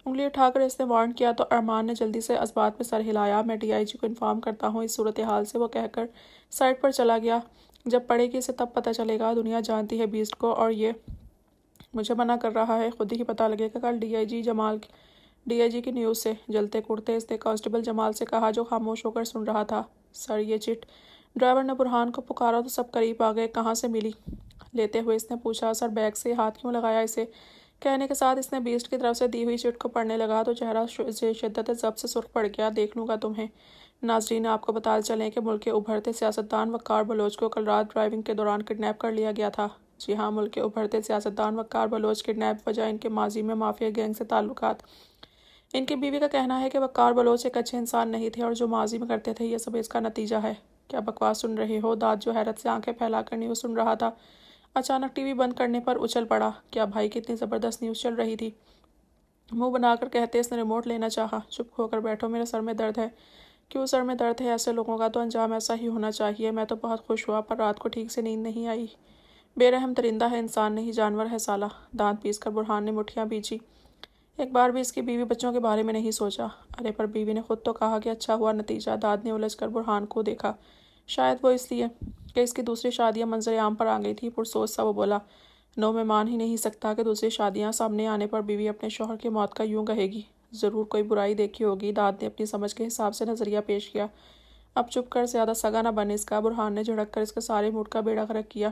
انگلی اٹھا کر اس نے وارن کیا تو ارمان نے جلدی سے اس بات میں سر ہلایا۔ میں ڈی آئی جی کو انفارم کرتا ہوں اس صورتحال سے، وہ کہہ کر سائٹ پر چلا گیا۔ جب پڑے گی اسے تب پتہ چلے گا، دنیا جانتی ہے بیسٹ کو، اور یہ مجھے منع کر رہا ہے، خود ہی پتہ لگے گا کل ڈی آئی جی کی نیوز سے۔ جلتے کڑتے اس نے کانسٹیبل جمال سے کہا، جو خاموش ہو کر سن رہا تھا، سر یہ چٹ۔ ڈرائیور نے برہان کو پکارا تو سب قریب آ گئے۔ کہاں سے ملی؟ لیتے ہوئے اس نے پوچھا۔ سر، بیگ سے ہاتھ کیوں لگایا اسے؟ کہنے کے ساتھ اس نے بیسٹ کی طرف سے دی ہوئی چٹ کو پڑھنے لگا تو چہرہ شدت ضبط سے سرخ پڑ گیا۔ دیکھ لوں گا تمہیں۔ ناظرین، آپ کو بتا چلیں کہ ملک کے ابھرتے سیاستدان وقار بلوچ کو کل رات ڈرائیونگ کے دوران کڈنیپ کر لیا گیا تھا۔ جی ہاں، ملک کے ابھرتے سیاستدان وقار بلوچ کڈنیپ، وجہ ان کے ماضی میں مافیا گینگ سے تعلقات۔ ان کی بیوی کا کہنا ہے کہ وقار بلوچ ایک اچھے انسان نہیں تھے، اور جو ماضی میں کرتے تھے یہ سب اس کا نتیجہ ہے۔ کیا بکواس سن رہے ہو؟ داد، جو حیرت سے آنکھیں پھیلا کر نیوز سن رہا تھا، اچانک ٹی وی بند کرنے پر اچھل پڑا۔ کیا بھائی، کتنی زبردست نیوز چل رہی تھی! منہ بنا کر کہتے اس نے ریموٹ لینا چاہا۔ چپ ہو کر بیٹھو، میرے سر میں درد ہے۔ کیوں سر میں درد ہے؟ ایسے لوگوں کا تو انجام ایسا ہی ہونا چاہیے۔ میں تو بہت خوش ہوا، پر رات کو ٹھیک سے نیند نہیں آئی۔ بے رحم درندہ ہے، انسان نہیں جانور ہے سالہ۔ دانت پیس کر برہان نے مٹھیاں بیچی۔ ایک بار بھی اس کی بیوی بچوں کے بارے میں نہیں سوچا۔ ارے پر بیوی نے خود تو کہا کہ اچھا ہوا نتیجہ۔ داد نے الجھ کر برہان کو دیکھا۔ شاید وہ اس لیے کہ اس کی دوسری شادیاں منظر عام پر آ گئی تھی۔ پرسوچ سا وہ بولا، نو، میں مان ہی نہیں سکتا کہ دوسری شادیاں سامنے آنے پر بیوی اپنے شوہر کی موت کا یوں کہے گی۔ ضرور کوئی برائی دیکھی ہوگی۔ داد نے اپنی سمجھ کے حساب سے نظریہ پیش کیا۔ اب چپ کر، زیادہ سگا نہ بن اس کا۔ برہان نے جھڑک کر اس کے سارے موڈ کا بیڑا غرق کیا۔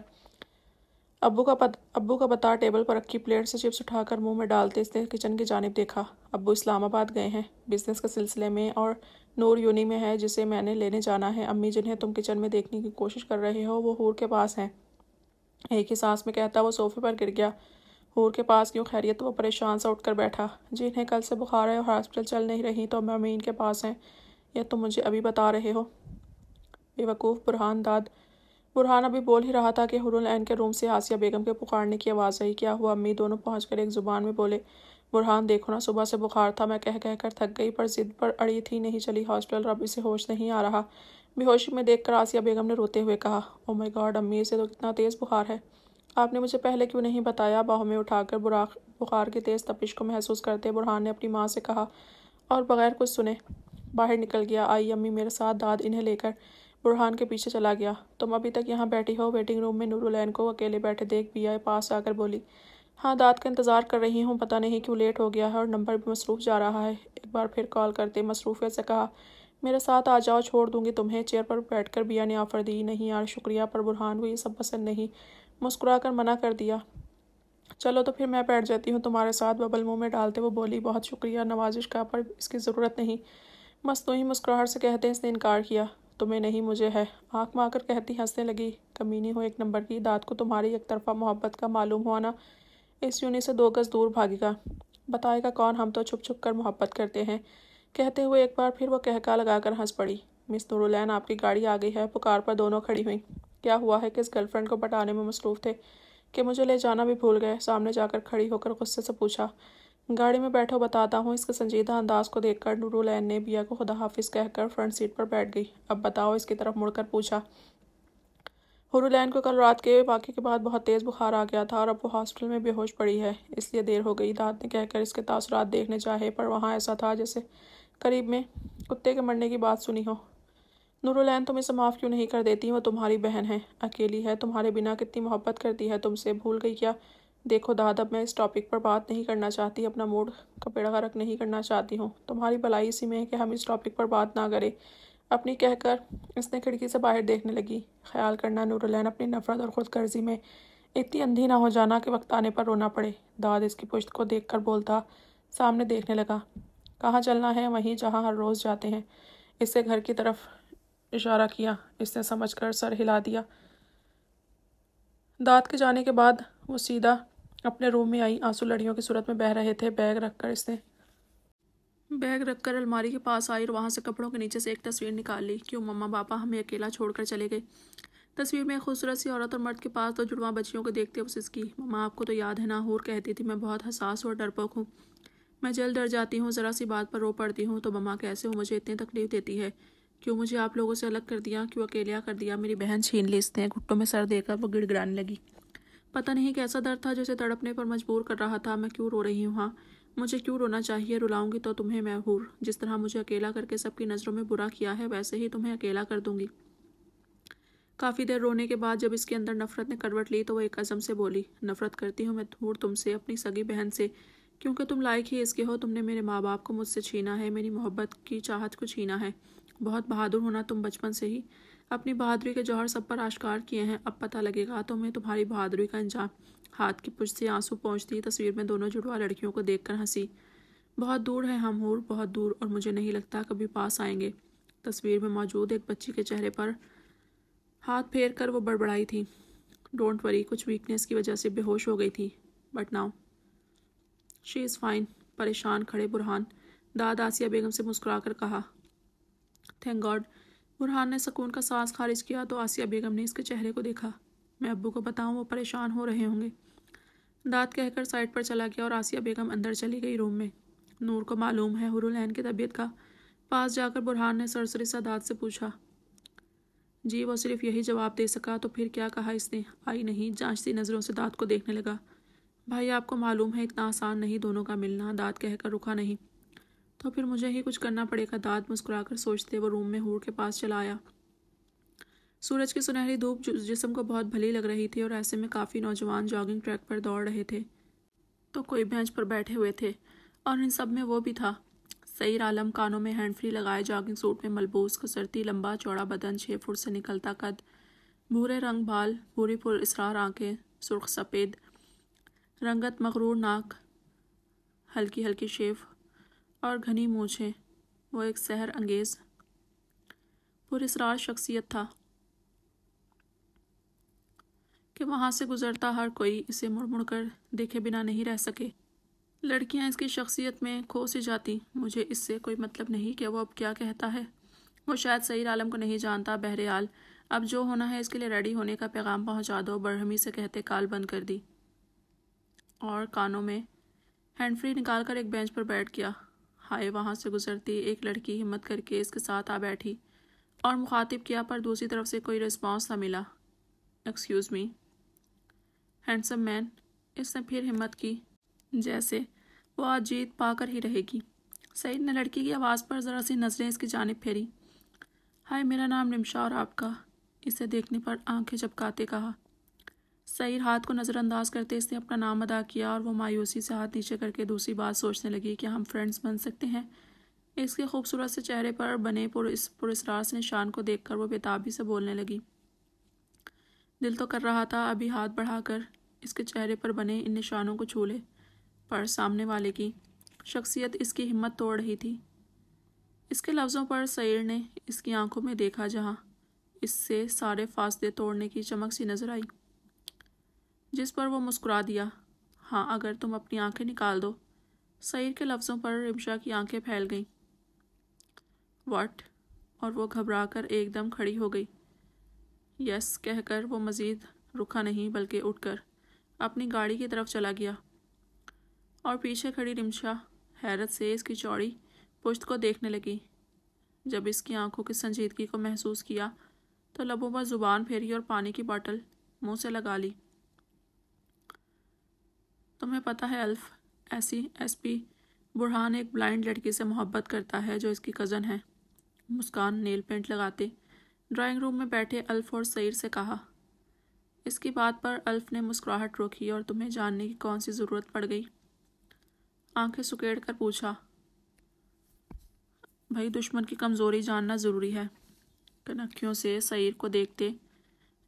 ابو کا پتا ٹیبل پر رکھی پلیٹ سے چپس اٹھا کر منہ میں ڈالتے اس نے کچن کی جانب دیکھا۔ ابو اسلام آباد گئے ہیں بزنس کے سلسلے میں، اور نور یونی میں ہے جسے میں نے لینے جانا ہے۔ امی، جنہیں تم کچن میں دیکھنے کی کوشش کر رہے ہو، وہ حور کے پاس ہیں۔ ایک ہی سانس میں کہتا وہ صوفے پر گر گیا۔ حور کے پاس کیوں؟ خیریت؟ وہ پریشان سا اٹھ کر بیٹھا۔ جنہیں کل سے بخار ہے اور ہاسپٹل چل نہیں رہی تو امین کے پاس ہیں۔ یہ تم مجھے ابھی بتا رہے ہو؟ بے وقوف برہان! داد برہان ابھی بول ہی رہا تھا کہ حورالعین کے روم سے آسیہ بیگم کے پکارنے کی آواز آئی۔ کیا ہوا امی؟ دونوں پہنچ کر ایک زبان میں بولے۔ برہان، دیکھو نا، صبح سے بخار تھا، میں کہہ کہہ کر تھک گئی، پر ضد پر اڑی تھی، نہیں چلی ہاسپٹل، اب اسے ہوش نہیں آ رہا۔ بے ہوشی میں دیکھ کر آسیہ بیگم نے روتے ہوئے کہا، او مائی گاڈ امی، اسے تو کتنا تیز بخار ہے! آپ نے مجھے پہلے کیوں نہیں بتایا؟ باہوں میں اٹھا کر بخار کی تیز تپش کو محسوس کرتے برہان نے اپنی ماں سے کہا، اور بغیر کچھ سنے باہر نکل گیا۔ آئی امی میرے ساتھ، داد انہیں لے کر برہان کے پیچھے چلا گیا۔ تم ابھی تک یہاں بیٹھی ہو؟ ویٹنگ روم میں نورالعین کو اکیلے بیٹھے دیکھ بیا پاس آ کر بولی۔ ہاں، داد کا انتظار کر رہی ہوں، پتہ نہیں کیوں لیٹ ہو گیا ہے اور نمبر بھی مصروف جا رہا ہے۔ ایک بار پھر کال کرتے مصروفیت سے کہا، میرے ساتھ آ جاؤ، چھوڑ دوں گی تمہیں۔ چیئر پر بیٹھ کر بیا نے آفر دی۔ نہیں یار شکریہ، پر برہان کو یہ سب پسند نہیں، مسکرا کر منع کر دیا۔ چلو تو پھر میں بیٹھ جاتی ہوں تمہارے ساتھ، ببل منہ میں ڈالتے وہ بولی۔ بہت شکریہ، نوازش کا، پر اس کی ضرورت نہیں، مصنوعی مسکراہٹ سے کہتے اس نے انکار کیا۔ تمہیں نہیں مجھے ہے، آنکھ مار کر کہتی ہنسنے لگی۔ کمینی ہو ایک نمبر کی، داد کو تمہاری یک طرفہ محبت کا معلوم ہوا نا، اس یونی سے 2 گز دور بھاگے گا۔ بتائے گا کون، ہم تو چھپ چھپ کر محبت کرتے ہیں۔ کہتے ہوئے ایک بار پھر وہ کہکا لگا کر ہنس پڑی۔ مس نورالعین آپ کی گاڑی آ گئی ہے، پکار پر دونوں کھڑی ہوئیں۔ کیا ہوا ہے؟ کس گرل فرینڈ کو پٹانے میں مصروف تھے کہ مجھے لے جانا بھی بھول گئے؟ سامنے جا کر کھڑی ہو کر غصے سے پوچھا۔ گاڑی میں بیٹھو، بتاتا ہوں۔ اس کے سنجیدہ انداز کو دیکھ کر نورالعین نے بیا کو خدا حافظ کہہ کر فرنٹ سیٹ پر بیٹھ گئی۔ اب بتاؤ، اس کی طرف مڑ کر پوچھا۔ نورالعین کو کل رات کے واقعے کے بعد بہت تیز بخار آ گیا تھا اور اب وہ ہاسپٹل میں بے ہوش پڑی ہے، اس لیے دیر ہو گئی، داد نے کہہ کر اس کے تاثرات دیکھنے چاہے، پر وہاں ایسا تھا جیسے قریب میں کتے کے مرنے کی بات سنی ہو۔ نورالعین تم اسے معاف کیوں نہیں کر دیتی؟ وہ تمہاری بہن ہے، اکیلی ہے، تمہارے بنا کتنی محبت کرتی ہے تم سے، بھول گئی کیا؟ دیکھو داد، اب میں اس ٹاپک پر بات نہیں کرنا چاہتی، اپنا موڈ کا بیڑا غرق نہیں کرنا چاہتی ہوں۔ تمہاری بھلائی اسی میں ہے کہ ہم اس ٹاپک پر بات نہ کریں، اپنی کہہ کر اس نے کھڑکی سے باہر دیکھنے لگی۔ خیال کرنا نورالعین، اپنی نفرت اور خود غرضی میں اتنی اندھی نہ ہو جانا کہ وقت آنے پر رونا پڑے۔ داد اس کی پشت کو دیکھ کر بولتا سامنے دیکھنے لگا۔ کہاں چلنا ہے؟ وہیں جہاں ہر روز جاتے ہیں۔ اس سے گھر کی طرف اشارہ کیا۔ اس نے سمجھ کر سر ہلا دیا۔ داد کے جانے کے بعد وہ سیدھا اپنے روم میں آئی، آنسو لڑیوں کی صورت میں بہہ رہے تھے۔ بیگ رکھ کر الماری کے پاس آئی اور وہاں سے کپڑوں کے نیچے سے ایک تصویر نکال لی۔ کیوں مما پاپا ہمیں اکیلا چھوڑ کر چلے گئے؟ تصویر میں ایک خوبصورت سی عورت اور مرد کے پاس 2 جڑواں بچیوں کو دیکھتے ہوئے سسکی۔ مما آپ کو تو یاد ہے نا، حور کہتی تھی میں بہت حساس اور ڈرپوک ہوں، میں جلد ڈر جاتی ہوں، ذرا سی بات پر رو پڑتی ہوں، تو مما کیسے ہو مجھے اتنی تکلیف دیتی ہے؟ کیوں مجھے آپ لوگوں سے الگ کر دیا، کیوں اکیلیا کر دیا، میری بہن چھین لی اس نے۔ گھٹوں میں سر دے کر وہ گڑ گڑانے لگی۔ پتہ نہیں کیسا درد تھا جسے تڑپنے پر مجبور کر رہا تھا۔ میں کیوں رو رہی ہوں؟ ہاں مجھے کیوں رونا چاہیے؟ رلاؤں گی تو تمہیں میں حور، جس طرح مجھے اکیلا کر کے سب کی نظروں میں برا کیا ہے ویسے ہی تمہیں اکیلا کر دوں گی۔ کافی دیر رونے کے بعد جب اس کے اندر نفرت نے کروٹ لی تو وہ ایک عزم سے بولی، نفرت کرتی ہوں میں حور تم سے، اپنی سگی بہن سے، کیونکہ تم لائق ہی اس کے ہو۔ تم نے میرے ماں باپ کو مجھ سے چھینا ہے، میری محبت کی چاہت کو چھینا ہے۔ بہت بہادر ہونا تم، بچپن سے ہی اپنی بہادری کے جوہر سب پر آشکار کیے ہیں، اب پتہ لگے گا تمہیں تمہاری بہادری کا انجام۔ ہاتھ کی پشت سے آنسو پہنچتی تصویر میں دونوں جڑواں لڑکیوں کو دیکھ کر ہنسی۔ بہت دور ہے ہم حور، بہت دور، اور مجھے نہیں لگتا کبھی پاس آئیں گے۔ تصویر میں موجود ایک بچی کے چہرے پر ہاتھ پھیر کر وہ بڑبڑائی تھی، ڈونٹ وری، کچھ ویکنیس کی وجہ سے بے ہوش ہو گئی تھی، but now she is fine. پریشان کھڑے برہان، داد آسیہ بیگم سے مسکرا کر کہا۔ Thank God. برہان نے سکون کا سانس خارج کیا تو آسیہ بیگم نے اس کے چہرے کو دیکھا۔ میں ابو کو بتاؤں، وہ پریشان ہو رہے ہوں گے، داد کہہ کر سائڈ پر چلا گیا اور آسیہ بیگم اندر چلی گئی روم میں۔ نور کو معلوم ہے نورالعین کی طبیعت کا؟ پاس جا کر برہان نے سرسری سا داد سے پوچھا۔ جی، وہ صرف یہی جواب دے سکا۔ تو پھر کیا کہا اس نے؟ آئی نہیں، جانچتی نظروں سے داد کو دیکھنے لگا۔ بھائی آپ کو معلوم ہے اتنا آسان نہیں دونوں کا ملنا، داد کہہ کر رکا نہیں۔ تو پھر مجھے ہی کچھ کرنا پڑے گا، داد مسکرا کر سوچتے وہ روم میں حور کے پاس چلا آیا۔ سورج کی سنہری دھوپ جسم کو بہت بھلی لگ رہی تھی اور ایسے میں کافی نوجوان جاگنگ ٹریک پر دوڑ رہے تھے تو کوئی بینچ پر بیٹھے ہوئے تھے، اور ان سب میں وہ بھی تھا۔ سعیر عالم، کانوں میں ہینڈ فری لگائے، جاگنگ سوٹ میں ملبوس، کسرتی لمبا چوڑا بدن، 6 فٹ سے نکلتا قد، بھورے رنگ بال، بھوری پر اسرار آنکھیں، سرخ سفید رنگت مغرور ناک، ہلکی ہلکی شیو اور گھنی مونچھیں۔ وہ ایک سحر انگیز پر اسرار شخصیت تھا کہ وہاں سے گزرتا ہر کوئی اسے مڑ مڑ کر دیکھے بنا نہیں رہ سکے۔ لڑکیاں اس کی شخصیت میں کھو سی جاتی۔ مجھے اس سے کوئی مطلب نہیں کہ وہ اب کیا کہتا ہے، وہ شاید سعیر عالم کو نہیں جانتا۔ بہرحال اب جو ہونا ہے اس کے لیے ریڈی ہونے کا پیغام پہنچا دو، برہمی سے کہتے کال بند کر دی اور کانوں میں ہینڈ فری نکال کر ایک بینچ پر بیٹھ گیا۔ ہائے، وہاں سے گزرتی ایک لڑکی ہمت کر کے اس کے ساتھ آ بیٹھی اور مخاطب کیا، پر دوسری طرف سے کوئی رسپانس نہ ملا۔ ایکسکیوز می ہینڈسم مین، اس نے پھر ہمت کی، جیسے وہ آج جیت پا کر ہی رہے گی۔ سعید نے لڑکی کی آواز پر ذرا سی نظریں اس کی جانب پھیری۔ ہائے، میرا نام رمشا اور آپ کا؟ اسے دیکھنے پر آنکھیں جھپکاتے کہا۔ سعید ہاتھ کو نظر انداز کرتے اس نے اپنا نام ادا کیا اور وہ مایوسی سے ہاتھ نیچے کر کے دوسری بات سوچنے لگی کہ ہم فرینڈز بن سکتے ہیں۔ اس کے خوبصورت سے چہرے پر بنے پراسرار سے نشان کو دیکھ کر وہ بےتابی سے بولنے لگی۔ دل تو کر رہا تھا ابھی ہاتھ بڑھا کر اس کے چہرے پر بنے ان نشانوں کو چھو لے، پر سامنے والے کی شخصیت اس کی ہمت توڑ رہی تھی۔ اس کے لفظوں پر سعید نے اس کی آنکھوں میں دیکھا جہاں اس سے سارے فاصلے توڑنے کی چمک سی نظر آئی، جس پر وہ مسکرا دیا۔ ہاں، اگر تم اپنی آنکھیں نکال دو۔ سعید کے لفظوں پر رمشا کی آنکھیں پھیل گئیں۔ واٹ؟ اور وہ گھبرا کر ایک دم کھڑی ہو گئی۔ یس کہہ کر وہ مزید رکا نہیں بلکہ اٹھ کر اپنی گاڑی کی طرف چلا گیا، اور پیچھے کھڑی رمشا حیرت سے اس کی چوڑی پشت کو دیکھنے لگی۔ جب اس کی آنکھوں کی سنجیدگی کو محسوس کیا تو لبوں پر زبان پھیری اور پانی کی باٹل منہ سے لگا لی۔ تمہیں پتہ ہے الف، ایس پی برہان ایک بلائنڈ لڑکی سے محبت کرتا ہے جو اس کی کزن ہے۔ مسکان نیل پینٹ لگاتے ڈرائنگ روم میں بیٹھے الف اور سعید سے کہا۔ اس کی بات پر الف نے مسکراہٹ روکی اور تمہیں جاننے کی کون سی ضرورت پڑ گئی؟ آنکھیں سکیڑ کر پوچھا۔ بھائی، دشمن کی کمزوری جاننا ضروری ہے۔ کنکھیوں سے سعید کو دیکھتے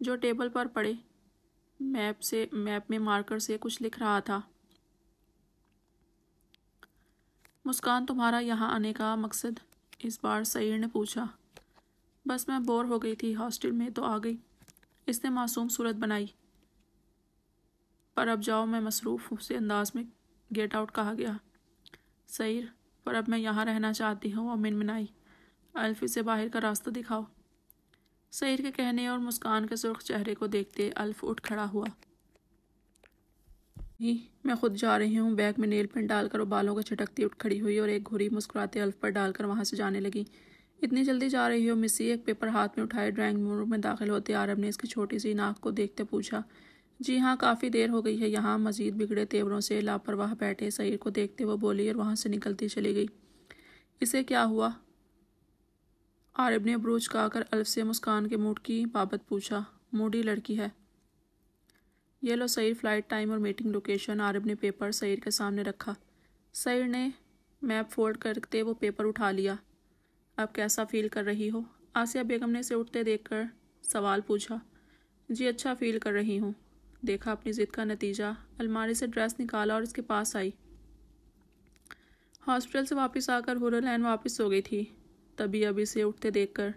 جو ٹیبل پر پڑے میپ میں مارکر سے کچھ لکھ رہا تھا۔ مسکان، تمہارا یہاں آنے کا مقصد؟ اس بار سعید نے پوچھا۔ بس میں بور ہو گئی تھی ہاسٹل میں تو آ گئی، اس نے معصوم صورت بنائی۔ پر اب جاؤ، میں مصروف سے انداز میں گیٹ آؤٹ کہا گیا۔ سعید، پر اب میں یہاں رہنا چاہتی ہوں، اور منمنائی۔ الف، اسے باہر کا راستہ دکھاؤ۔ سعید کے کہنے اور مسکان کے سرخ چہرے کو دیکھتے الف اٹھ کھڑا ہوا۔ میں خود جا رہی ہوں۔ بیگ میں نیل پینٹ ڈال کر وہ بالوں کو چھٹکتی اٹھ کھڑی ہوئی اور ایک گھوری مسکراتے الف پر ڈال کر وہاں سے جانے لگی۔ اتنی جلدی جا رہی ہو مسی؟ ایک پیپر ہاتھ میں اٹھائے ڈرائنگ روم میں داخل ہوتے عارب نے اس کی چھوٹی سی ناک کو دیکھتے پوچھا۔ جی ہاں، کافی دیر ہو گئی ہے یہاں۔ مزید بگڑے تیوروں سے لاپرواہ بیٹھے سعید کو دیکھتے وہ بولی اور وہاں سے نکلتی چلی گئی۔ اسے کیا ہوا؟ عارب نے ابروج کہا کر الف سے مسکان کے موڈ کی بابت پوچھا۔ موڈی لڑکی ہے۔ یہ لو سعید، فلائٹ ٹائم اور میٹنگ لوکیشن۔ عارب نے پیپر سعید کے سامنے رکھا۔ سعید نے میپ فولڈ کرتے وہ پیپر اٹھا لیا۔ اب کیسا فیل کر رہی ہو؟ آسیہ بیگم نے اسے اٹھتے دیکھ کر سوال پوچھا۔ جی اچھا فیل کر رہی ہوں۔ دیکھا اپنی ضد کا نتیجہ۔ الماری سے ڈریس نکالا اور اس کے پاس آئی۔ ہاسپٹل سے واپس آ کر ہورو لین واپس سو گئی تھی، تبھی اب اسے اٹھتے دیکھ کر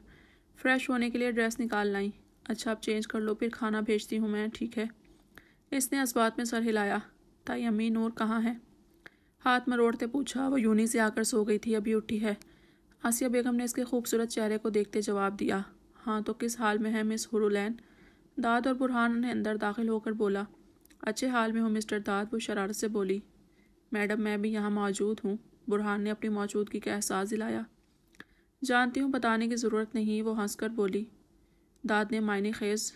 فریش ہونے کے لیے ڈریس نکال لائی۔ اچھا اب چینج کر لو، پھر کھانا بھیجتی ہوں میں، ٹھیک ہے؟ اس نے اس بات میں سر ہلایا۔ تائی امی نور کہاں ہے؟ ہاتھ مروڑتے پوچھا۔ وہ یونی سے آ کر سو گئی تھی، ابھی اٹھی ہے۔ آسیہ بیگم نے اس کے خوبصورت چہرے کو دیکھتے جواب دیا۔ ہاں تو کس حال میں ہے مس ہورو لین؟ داد اور برہان نے اندر داخل ہو کر بولا۔ اچھے حال میں ہوں مسٹر داد، وہ شرارت سے بولی۔ میڈم میں بھی یہاں موجود ہوں، برہان نے اپنی موجودگی کا احساس دلایا۔ جانتی ہوں، بتانے کی ضرورت نہیں، وہ ہنس کر بولی۔ داد نے معنی خیز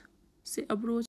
سے ابروج